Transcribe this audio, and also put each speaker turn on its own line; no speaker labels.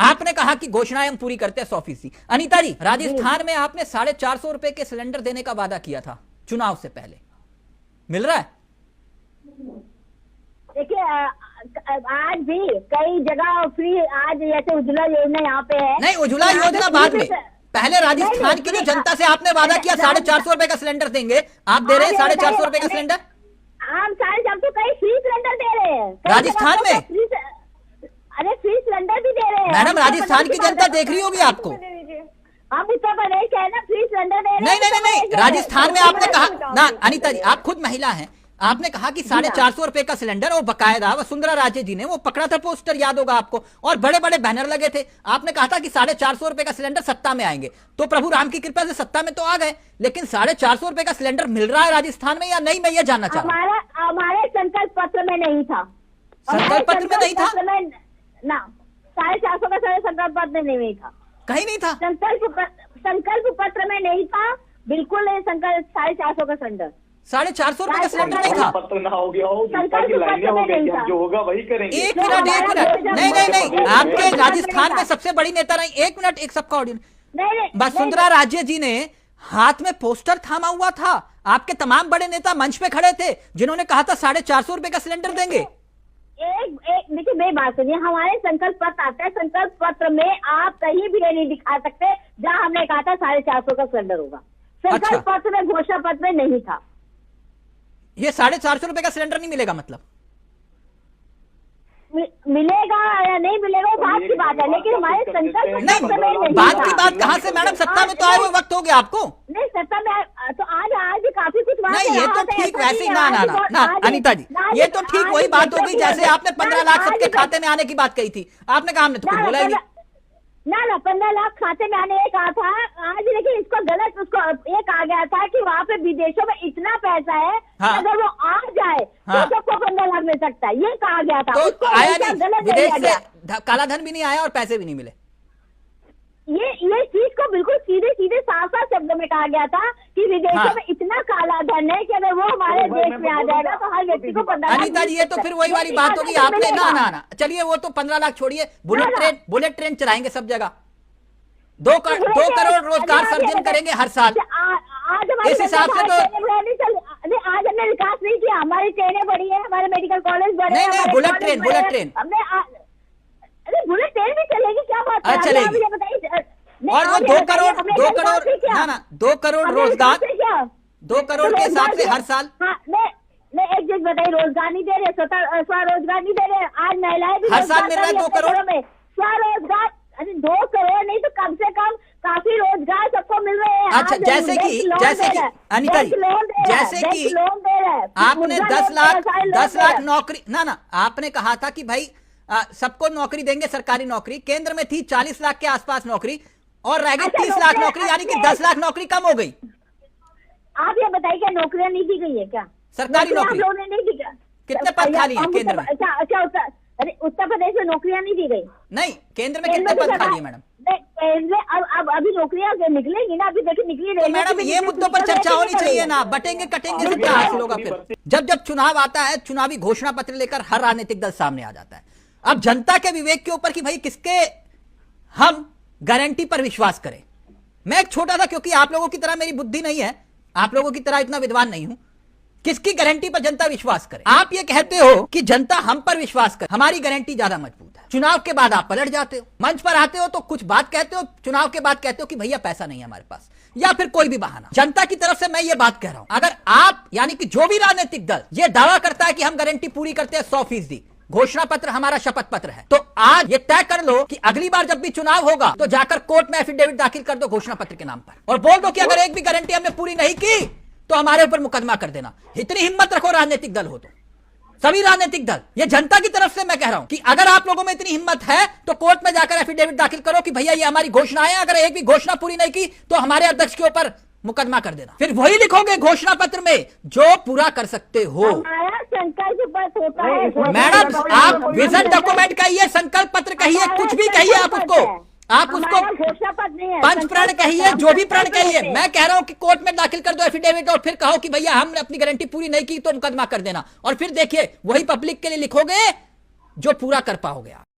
आपने कहा कि घोषणाएं हम पूरी करते हैं 100%। अनीता जी, राजस्थान में आपने 450 रुपए के सिलेंडर देने का वादा किया था चुनाव से पहले, मिल रहा है?
देखिए आज भी कई जगह फ्री, आज जैसे उज्ज्वला योजना यहाँ पे है।
नहीं, उज्ज्वला योजना बाद में, पहले राजस्थान की जो जनता से आपने वादा किया 450 रुपए का सिलेंडर देंगे, आप दे रहे हैं 450 रुपए का सिलेंडर?
हम 450 कई फ्री सिलेंडर दे रहे हैं
राजस्थान में।
अरे फ्री सिलेंडर भी दे रहे हैं
मैडम, राजस्थान की जनता देख रही होगी आपको।
हम उत्तर प्रदेश है ना, फ्री सिलेंडर दे रहे हैं।
नहीं, राजस्थान में आपने कहा ना, अनीता जी आप खुद महिला हैं, आपने कहा कि 450 रुपए का सिलेंडर, और बकायदा वसुंधरा राजे जी ने वो पकड़ा था पोस्टर, याद होगा आपको, और बड़े बड़े बैनर लगे थे। आपने कहा था कि 450 रुपए का सिलेंडर सत्ता में आएंगे, तो प्रभु राम की कृपा से सत्ता में तो आ गए, लेकिन 450 रुपए का सिलेंडर मिल रहा है राजस्थान में या नहीं, मैं ये जानना चाह रहा हूँ।
हमारे संकल्प पत्र में नहीं था।
संकल्प पत्र में नहीं था
ना, 450 का संकल्प पत्र में नहीं था,
कहीं नहीं था।
संकल्प पत्र में नहीं था, बिल्कुल नहीं। संकल्प 450 का सिलेंडर,
450 रुपए का सिलेंडर नहीं था।
पत्र ना हो गया हो, लाइनें हो गई, जो होगा वही करेंगे।
एक मिनट, नहीं, आपके राजस्थान में सबसे बड़ी नेता रही, एक मिनट, एक सबका ऑडियंस। वसुंधरा राजे जी ने हाथ में पोस्टर थामा हुआ था, आपके तमाम बड़े नेता मंच पे खड़े थे जिन्होंने कहा था 450 रुपए का सिलेंडर देंगे।
देखिए मेरी बात सुनिए, हमारे संकल्प पत्र आता है, संकल्प पत्र में आप कहीं भी नहीं दिखा सकते जहां हमने कहा था 450 का सिलेंडर होगा। संकल्प पत्र में, घोषणा पत्र में नहीं था।
ये 450 रुपए का सिलेंडर नहीं मिलेगा मतलब?
मिलेगा या नहीं मिलेगा बात की बात है, लेकिन हमारे संकल्प
नहीं, बात की बात कहां से मैडम, सत्ता में तो आए हुए वक्त हो गया आपको।
नहीं, सत्ता में तो आज काफी कुछ बात
नहीं, ये तो ठीक वैसे ही ना अनीता जी, ये तो ठीक वही बात हो गई जैसे आपने 15 लाख सबके खाते में आने की बात कही थी, आपने कहा हमने तो कुछ बोला ही नहीं।
ना 15 लाख खाते में आने एक कहा था, आज लेकिन इसको गलत, उसको ये कहा गया था कि वहाँ पे विदेशों में इतना पैसा है कि अगर वो आ जाए तो सबको 15 लाख मिल सकता है, ये कहा गया था।
तो आया नहीं, विदेश से काला धन भी नहीं आया और पैसे भी नहीं मिले।
ये चीज को बिल्कुल सीधे साफ शब्दों में कहा गया था कि विदेशों में इतना काला धन है कि अगर वो हमारे देश में आ जाएगा तो हर व्यक्ति को 15 लाख।
अनीता जी, ये तो फिर वही वाली बात होगी, आपने ना चलिए वो तो 15 लाख छोड़िए, बुलेट ट्रेन चलाएंगे सब जगह, 2 करोड़ रोजगार सृजन करेंगे हर साल। इस हिसाब से तो
आज हमने विकास नहीं किया, हमारी ट्रेनें बढ़ी है, हमारे मेडिकल कॉलेज बढ़े।
नहीं, बुलेट ट्रेन
अरे बुलेट ट्रेन भी चलेगी, क्या बात है,
चलेगी। और वो 2 करोड़ ना 2 करोड़ रोजगार, 2 करोड़ के हिसाब से हर साल।
मैं एक चीज बताइए, रोजगार नहीं दे रहे, स्वरोजगार नहीं दे रहे। आज महिलाएं भी
हर साल मिल रहा है 2 करोड़
में स्वरोजगार। अरे 2 करोड़ नहीं तो कम से कम काफी रोजगार सबको मिल रहे हैं।
अच्छा, जैसे कि अनीता जी, जैसे कि आपने 10 लाख नौकरी ना आपने कहा था कि भाई सबको नौकरी देंगे, सरकारी नौकरी केंद्र में थी 40 लाख के आसपास नौकरी, और रह गई 30 लाख नौकरी, यानी कि 10 लाख नौकरी कम हो गई।
आप ये बताइए क्या नौकरियां नहीं दी गई है क्या?
सरकारी नौकरी
नहीं दी क्या?
कितने पद खाली है केंद्र में?
अच्छा, अरे उत्तर प्रदेश में नौकरियां नहीं दी गई?
नहीं, केंद्र में कितने पद खाली है मैडम?
केंद्र अब अभी नौकरियां निकलेंगी ना, अभी देखिए निकली
तो मैडम ये मुद्दों पर चर्चा होनी चाहिए ना, बटेंगे कटेंगे से क्या हासिल होगा फिर? जब चुनाव आता है, चुनावी घोषणा पत्र लेकर हर राजनीतिक दल सामने आ जाता है। अब जनता के विवेक के ऊपर कि भाई किसके हम गारंटी पर विश्वास करें। मैं एक छोटा था, क्योंकि आप लोगों की तरह मेरी बुद्धि नहीं है, आप लोगों की तरह इतना विद्वान नहीं हूं, किसकी गारंटी पर जनता विश्वास करे? आप ये कहते हो कि जनता हम पर विश्वास करे, हमारी गारंटी ज्यादा मजबूत है। चुनाव के बाद आप पलट जाते हो, मंच पर आते हो तो कुछ बात कहते हो, चुनाव के बाद कहते हो कि भैया पैसा नहीं है हमारे पास, या फिर कोई भी बहाना। जनता की तरफ से मैं ये बात कह रहा हूं, अगर आप यानी कि जो भी राजनीतिक दल ये दावा करता है कि हम गारंटी पूरी करते हैं 100%, घोषणा पत्र हमारा शपथ पत्र है, तो आज ये तय कर लो कि अगली बार जब भी चुनाव होगा तो जाकर कोर्ट में एफिडेविट दाखिल कर दो घोषणा पत्र के नाम पर, और बोल दो कि अगर एक भी गारंटी हमने पूरी नहीं की तो हमारे ऊपर मुकदमा कर देना। इतनी हिम्मत रखो राजनीतिक दल हो तो, सभी राजनीतिक दल, ये जनता की तरफ से मैं कह रहा हूं कि अगर आप लोगों में इतनी हिम्मत है तो कोर्ट में जाकर एफिडेविट दाखिल करो कि भैया ये हमारी घोषणा है, अगर एक भी घोषणा पूरी नहीं की तो हमारे अध्यक्ष के ऊपर मुकदमा कर देना। फिर वही लिखोगे घोषणा पत्र में जो पूरा कर सकते हो। मैडम, आप विजन डॉक्यूमेंट कहिए, संकल्प पत्र कहिए, कुछ भी कहिए, आप उसको पंच प्रण कहिए, जो भी प्रण कहिए, मैं कह रहा हूं कि कोर्ट में दाखिल कर दो एफिडेविट और फिर कहो कि भैया हमने अपनी गारंटी पूरी नहीं की तो मुकदमा कर देना, और फिर देखिए वही पब्लिक के लिए लिखोगे जो पूरा कर पाओगे आप।